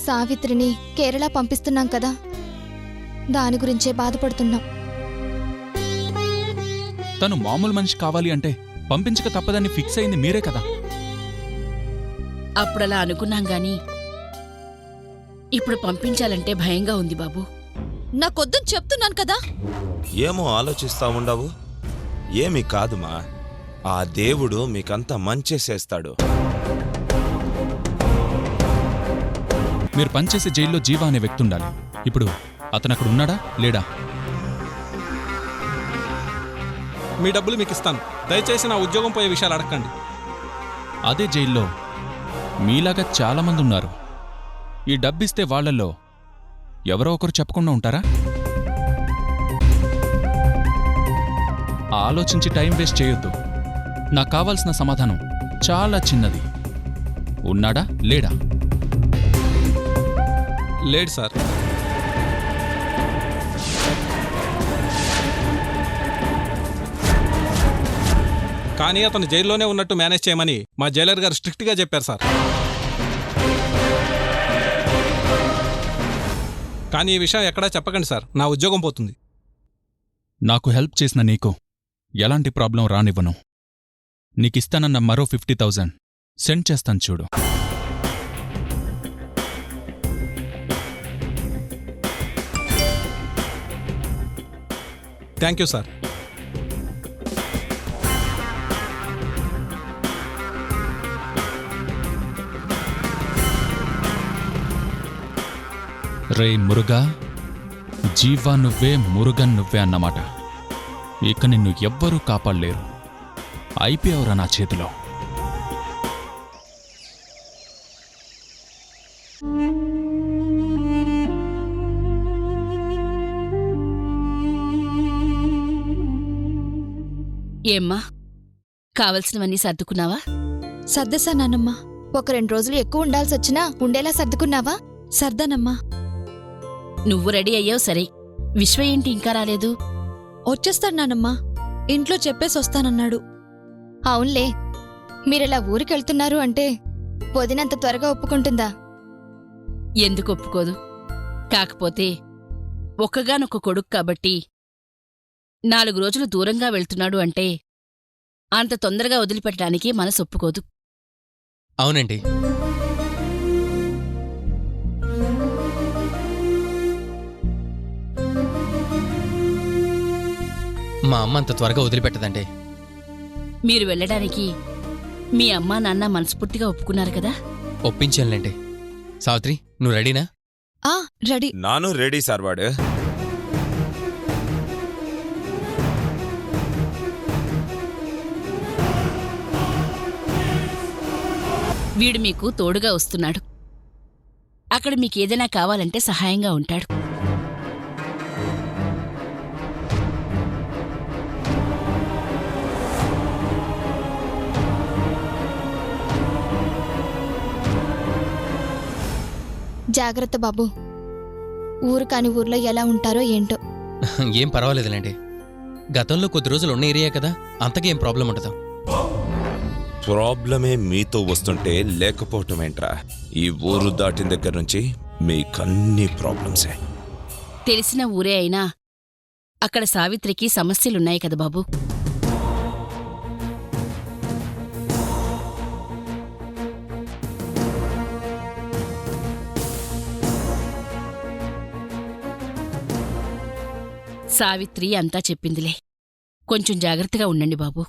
సావిత్రిని కేరళ పంపిస్తున్నాం కదా, దాని గురించే బాధపడుతున్నాం. తను మామూలు మనిషి కావాలి అంటే పంపించక తప్పదని ఫిక్స్ అయింది మీరే కదా. అప్పుడలా అనుకున్నాం గాని ఇప్పుడు పంపించాలంటే భయంగా ఉంది బాబు. నాకొద్దని చెప్తున్నాను కదా. ఏమో ఆలోచిస్తా ఉండవు. ఏమీ కాదుమా, ఆ దేవుడు మీకంతా మంచేసేస్తాడు. మీరు పనిచేసే జైల్లో జీవా అనే వ్యక్తి ఉండాలి. ఇప్పుడు అతను అక్కడ ఉన్నాడా లేడా? మీ డబ్బులు మీకు ఇస్తాను. దయచేసి నా ఉద్యోగం పోయే విషయాలు అడగండి. అదే జైల్లో మీలాగా చాలామంది ఉన్నారు. ఈ డబ్బిస్తే వాళ్లలో ఎవరో ఒకరు చెప్పకుండా ఉంటారా? ఆలోచించి టైం వేస్ట్ చేయొద్దు. నాకు కావాల్సిన సమాధానం చాలా చిన్నది. ఉన్నాడా లేడా? లేడు సార్. కానీ అతను జైల్లోనే ఉన్నట్టు మేనేజ్ చేయమని మా జైలర్ గారు స్ట్రిక్ట్గా చెప్పారు సార్. కానీ ఈ విషయం ఎక్కడా చెప్పకండి సార్, నా ఉద్యోగం పోతుంది. నాకు హెల్ప్ చేసిన నీకు ఎలాంటి ప్రాబ్లం రానివ్వను. నీకిస్తానన్న మరో 50,000 సెండ్ చేస్తాను చూడు. Thank you sir. రే మురుగా, జీవా నువ్వే, మురుగన్ నువ్వే అన్నమాట. ఇక నిన్ను ఎవ్వరూ కాపాడలేరు. అయిపోయావురా నా చేతిలో. ఏమ్మా, కావలసినవన్నీ సర్దుకున్నావా? సర్దసా నానమ్మా. ఒక 2 రోజులు ఎక్కువ ఉండాల్సొచ్చినా ఉండేలా సర్దుకున్నావా? సర్దానమ్మా. నువ్వు రెడీ అయ్యావు సరే, విశ్వ ఏంటి ఇంకా రాలేదు? వచ్చేస్తాడు నానమ్మా. ఇంట్లో చెప్పేసి వస్తానన్నాడు. అవునులే, మీరిలా ఊరికెళ్తున్నారు అంటే వదినంత త్వరగా ఒప్పుకుంటుందా? ఎందుకు ఒప్పుకోదు? కాకపోతే ఒక్కగానొక్క కొడుకు కాబట్టి 4 రోజులు దూరంగా వెళ్తున్నాడు అంటే అంత తొందరగా వదిలిపెట్టడానికి మనసు ఒప్పుకోదు. అవునండి. మా అమ్మ అంత త్వరగా వదిలిపెట్టదండి. మీరు వెళ్ళడానికి మీ అమ్మా నాన్న మనస్ఫూర్తిగా ఒప్పుకున్నారు కదా? ఒప్పించానులేండి. సావిత్రి, నువ్వు రెడీనా? రెడీ. నాను రెడీ సార్. వాడు వీడు మీకు తోడుగా వస్తున్నాడు. అక్కడ మీకేదైనా కావాలంటే సహాయంగా ఉంటాడు. జాగ్రత్త బాబు. ఊరు కాని ఊర్లో ఎలా ఉంటారో ఏంటో. ఏం పర్వాలేదులేండి. గతంలో కొద్ది రోజులు ఉన్న ఏరియా కదా, అంతకేం ప్రాబ్లం ఉండదు. ప్రాబ్లమే మీతో వస్తుంటే లేకపోవటం ఏంట్రా? ఈ ఊరు దాటిన దగ్గర నుంచి మీకన్నీ ప్రాబ్లమ్సే. తెలిసిన ఊరే అయినా అక్కడ సావిత్రికి సమస్యలున్నాయి కదా బాబు. సావిత్రి అంతా చెప్పిందిలే. కొంచెం జాగ్రత్తగా ఉండండి బాబు.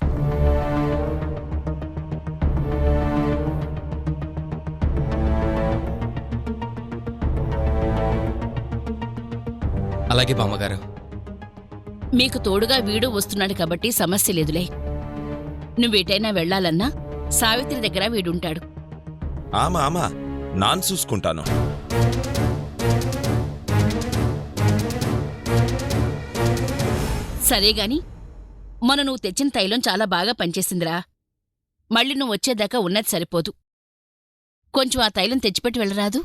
అలాగే బామ్మగారు. మీకు తోడుగా వీడు వస్తున్నాడు కాబట్టి సమస్య లేదులే. నువ్వేటైనా వెళ్లాలన్నా సావిత్రి దగ్గర వీడుంటాడు. ఆమా నాన్ చూసుకుంటాను. సరేగాని మొన్న నువ్వు తెచ్చిన తైలం చాలా బాగా పనిచేసిందిరా. మళ్ళీ నువ్వు వచ్చేదాకా ఉన్నది సరిపోదు. కొంచెం ఆ తైలం తెచ్చిపెట్టి వెళ్ళరాదు?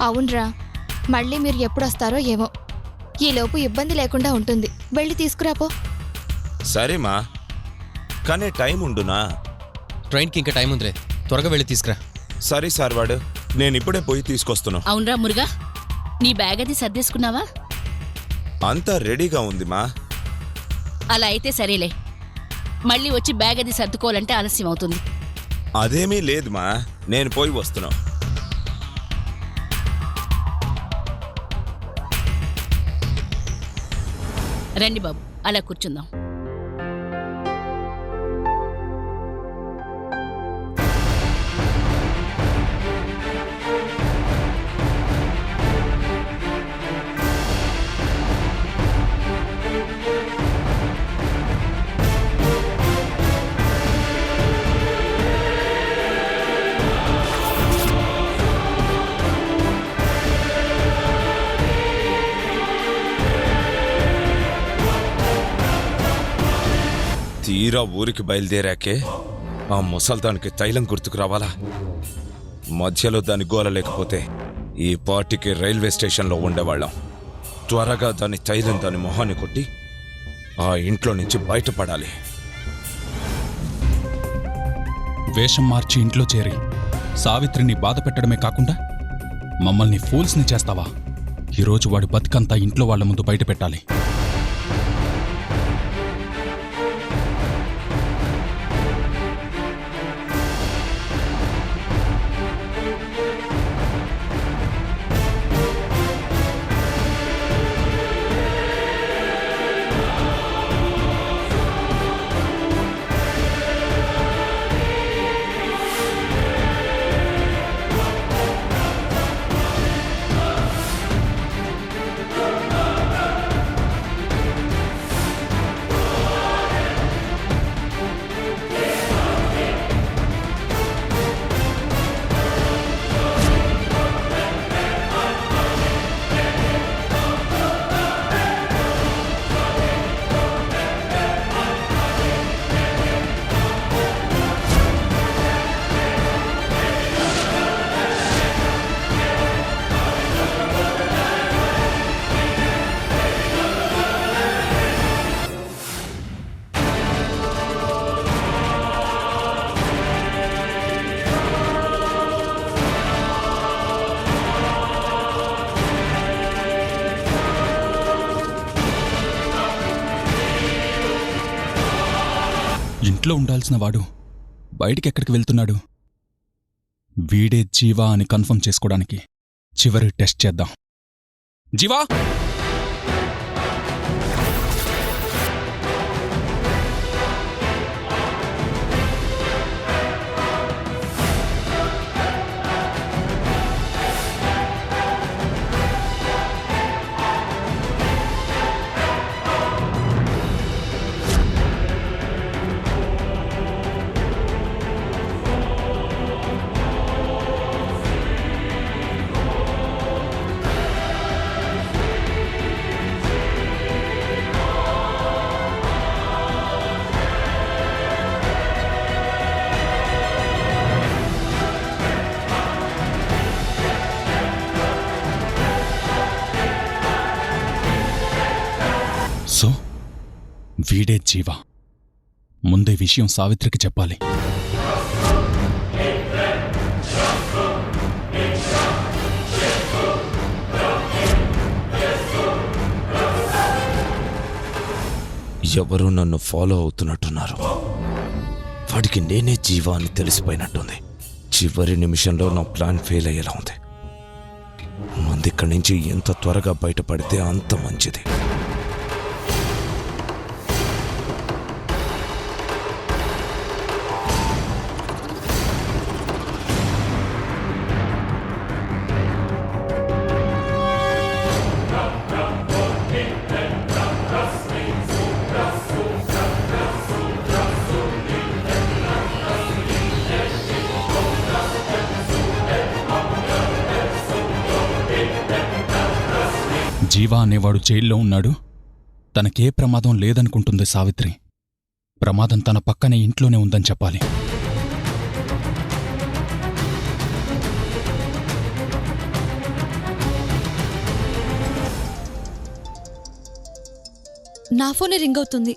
అవునరా, మళ్ళీ మీరు ఎప్పుడొస్తారో ఏమో. ఈలోపు ఇబ్బంది లేకుండా ఉంటుంది. వెళ్ళి తీసుకురాపో. సరేమా, కానీ టైం ఉండునా? ట్రైన్కి ఇంకా టైం ఉందిలే. త్వరగా వెళ్ళి తీసుకురా. సరే సార్ వాడు, నేను ఇప్పుడే పోయి తీసుకొస్తున్నా. అవునరా మురుగా, నీ బ్యాగ్ అది సర్దేసుకున్నావా? అంతా రెడీగా ఉంది మా. అలా అయితే సరేలే, మళ్ళీ వచ్చి బ్యాగ్ అది సర్దుకోవాలంటే ఆలస్యం అవుతుంది. అదేమీ లేదు మా, నేను పోయి వస్తున్నా. రండి బాబు, అలా కూర్చుందాం. తీరా ఊరికి బయలుదేరాకే ఆ ముసల్దానికి తైలం గుర్తుకు రావాలా? మధ్యలో దాని గోల లేకపోతే ఈ పార్టీకి రైల్వే స్టేషన్లో ఉండేవాళ్ళం. త్వరగా దాని తైలం దాని మొహాన్ని కొట్టి ఆ ఇంట్లో నుంచి బయటపడాలి. వేషం మార్చి ఇంట్లో చేరి సావిత్రిని బాధ పెట్టడమే కాకుండా మమ్మల్ని ఫూల్స్ని చేస్తావా? ఈరోజు వాడి బతికంతా ఇంట్లో వాళ్ళ ముందు బయట పెట్టాలి. ఇంట్లో ఉండాల్సిన వాడు బయటికెక్కడికి వెళ్తున్నాడు? వీడే జీవా అని కన్ఫర్మ్ చేసుకోవడానికి చివరి టెస్ట్ చేద్దాం. జీవా! సో వీడే జీవా. ముందే విషయం సావిత్రికి చెప్పాలి. ఎవరూ నన్ను ఫాలో అవుతున్నట్టున్నారు. వాడికి నేనే జీవా అని తెలిసిపోయినట్టుంది. చివరి నిమిషంలో నా ప్లాన్ ఫెయిల్ అయ్యేలా ఉంది. మందిక్కడి నుంచి ఎంత త్వరగా బయటపడితే అంత మంచిది. జీవా అనేవాడు జైల్లో ఉన్నాడు. తనకే ప్రమాదం లేదనుకుంటుంది సావిత్రి. ప్రమాదం తన పక్కనే ఇంట్లోనే ఉందని చెప్పాలి. నా ఫోనే రింగ్ అవుతుంది.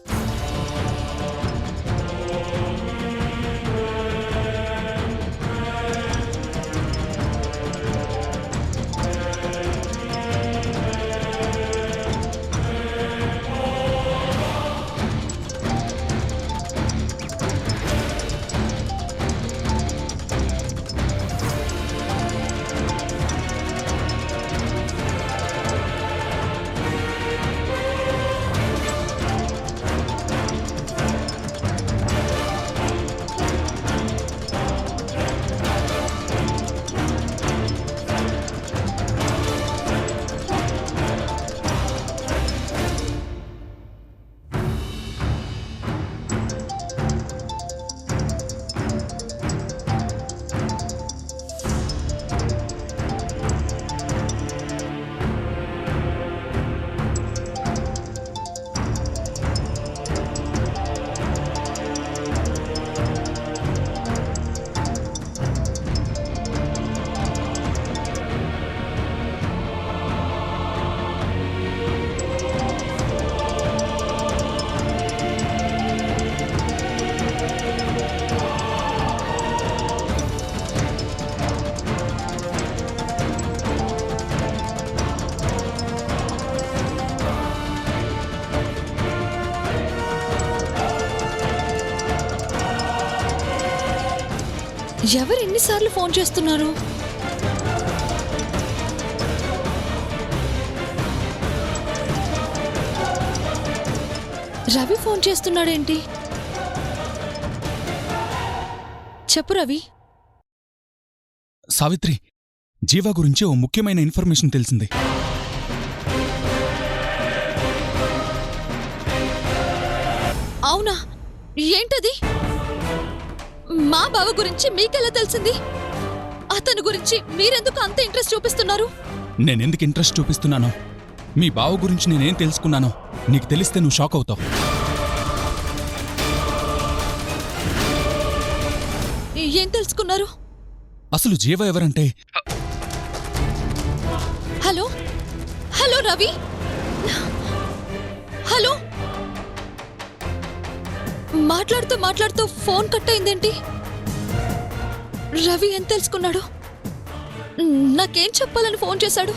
ఎవరు ఎన్నిసార్లు ఫోన్ చేస్తున్నారు? రవి ఫోన్ చేస్తున్నాడేంటి? చెప్పు రవి. సావిత్రి, జీవా గురించి ఓ ముఖ్యమైన ఇన్ఫర్మేషన్ తెలిసింది. అవునా? ఏంటది? మా బావ గురించి మీకెలా తెలిసింది? అతని గురించి మీరెందుకు అంత ఇంట్రెస్ట్ చూపిస్తున్నారు? నేనెందుకు ఇంట్రెస్ట్ చూపిస్తున్నానో, మీ బావ గురించి నేనేం తెలుసుకున్నానో నీకు తెలిస్తే నువ్వు షాక్ అవుతావు. ఏం తెలుసుకున్నారు? అసలు జీవ ఎవరంటే, హలో హలో రవి, హలో. మాట్లాడుతూ మాట్లాడుతూ ఫోన్ కట్ అయిందేంటి? రవి ఏం తెలుసుకున్నాడు? నాకేం చెప్పాలని ఫోన్ చేశాడు?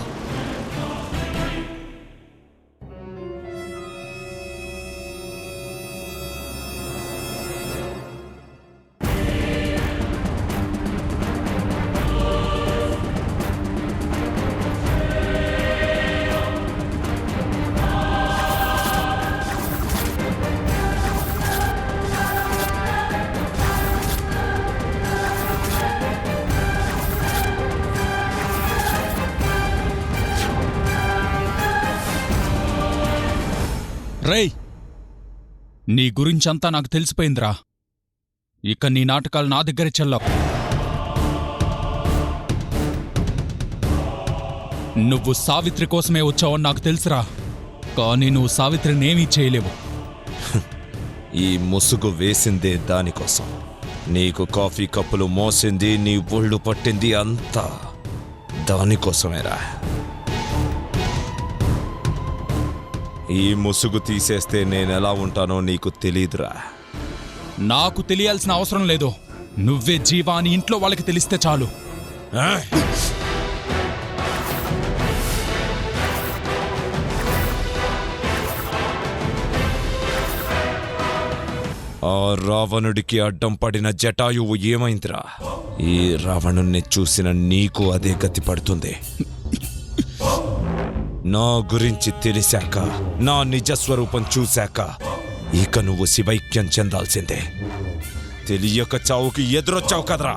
రేయ్, నీ గురించంతా నాకు తెలిసిపోయిందిరా. ఇక నీ నాటకాలు నా దగ్గరే చెల్లవు. నువ్వు సావిత్రి కోసమే వచ్చావని నాకు తెలుసురా, కానీ నువ్వు సావిత్రినేమీ చేయలేవు. ఈ ముసుగు వేసిందే దానికోసం. నీకు కాఫీ కప్పులు మోసింది, నీ ఒళ్ళు పట్టింది అంతా దానికోసమేరా. ఈ ముసుగు తీసేస్తే నేనెలా ఉంటానో నీకు తెలీదురా. నాకు తెలియాల్సిన అవసరం లేదు. నువ్వే జీవా అని ఇంట్లో వాళ్ళకి తెలిస్తే చాలు. ఆ రావణుడికి అడ్డం పడిన జటాయువు ఏమైందిరా? ఈ రావణుణ్ణి చూసిన నీకు అదే గతి పడుతుంది. నా గురించి తెలిసాక, నా నిజస్వరూపం చూశాక ఇక నువ్వు శివైక్యం చెందాల్సిందే. తెలియక చావుకి ఎదురొచ్చావు కదరా.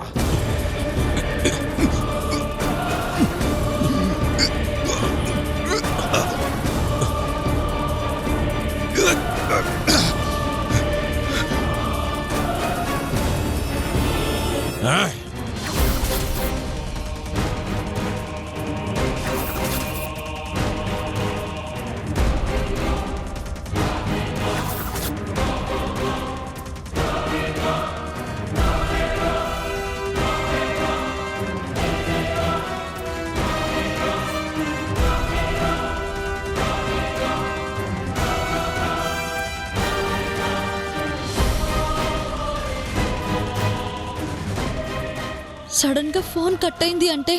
సడన్ గా ఫోన్ కట్ అయింది అంటే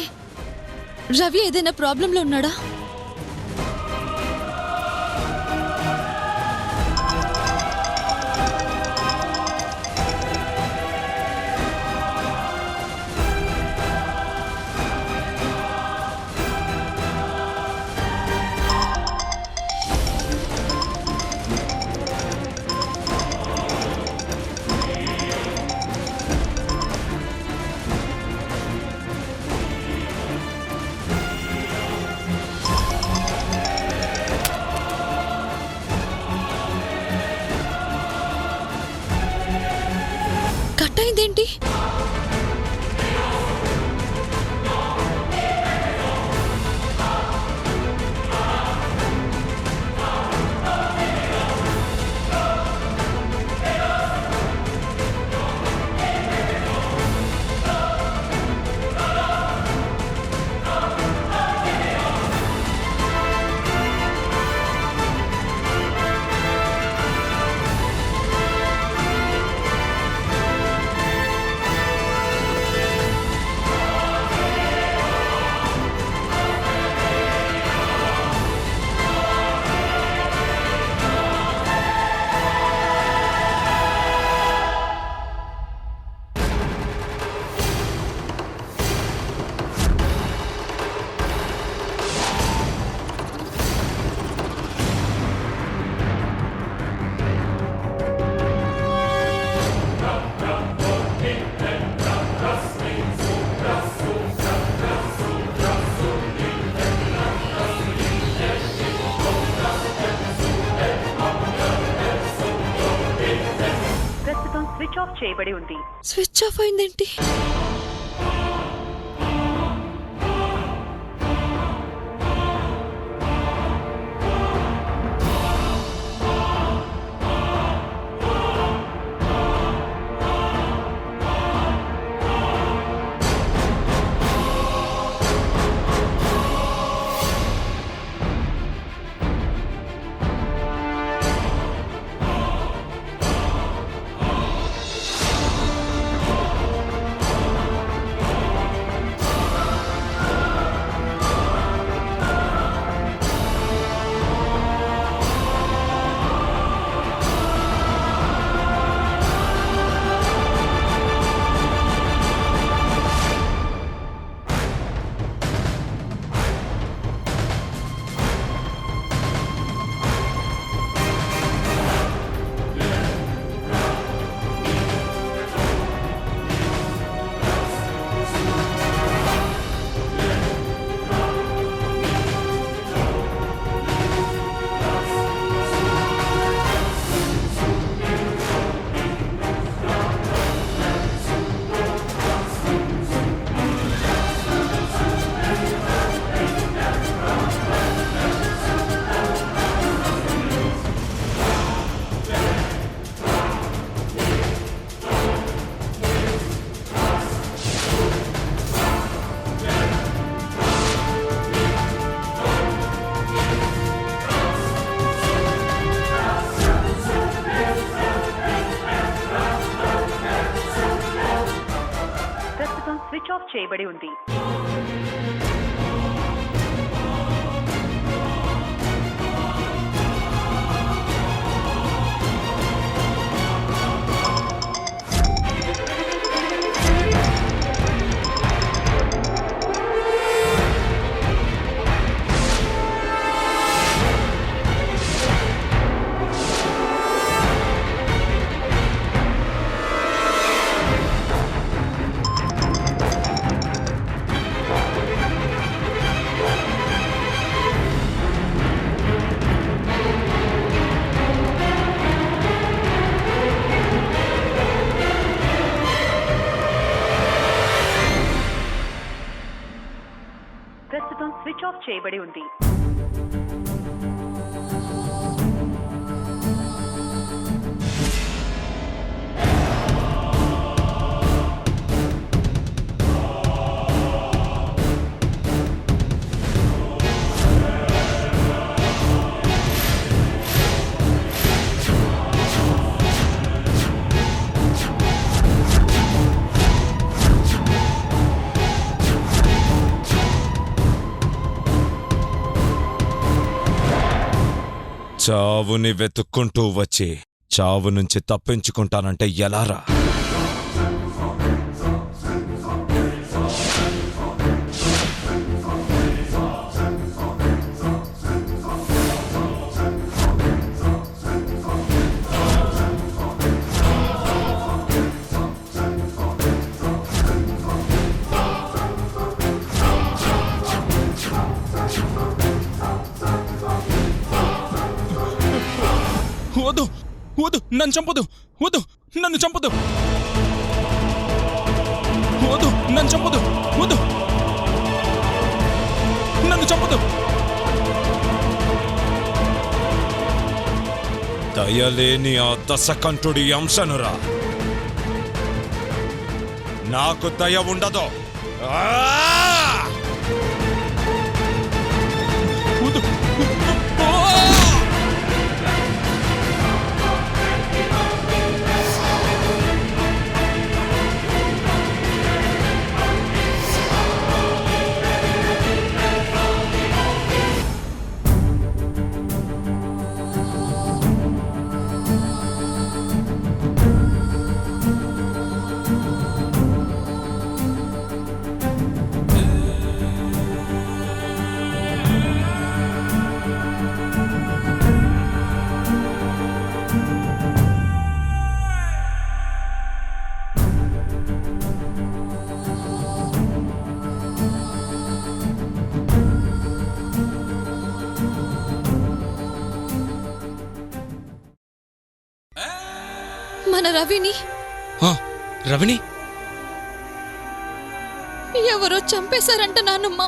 రవి ఏదైనా ప్రాబ్లంలో ఉన్నాడా? కట్ అయిందేంటి? చేయబడి ఉంది. స్విచ్ ఆఫ్ అయిందేంటి? ప్రస్తుతం స్విచ్ ఆఫ్ చేయబడి ఉంది. ప్రస్తుతం స్విచ్ ఆఫ్ చేయబడి ఉంది. చావుని వెతుక్కుంటూ వచ్చి చావు నుంచి తప్పించుకుంటానంటే ఎలారా? వద్దు వద్దు, నన్ను చంపదు. వద్దు, నన్ను చంపదు. వద్దు, నన్ను చంపదు. వద్దు, నన్ను చంపదు. దయలేని ఆ దశకంఠుడి అంశనురా. నాకు దయ ఉండదు. వద్దు. మన రవిని ఆ, రవిని ఎవరో చంపేశారంట నాన్నమ్మ.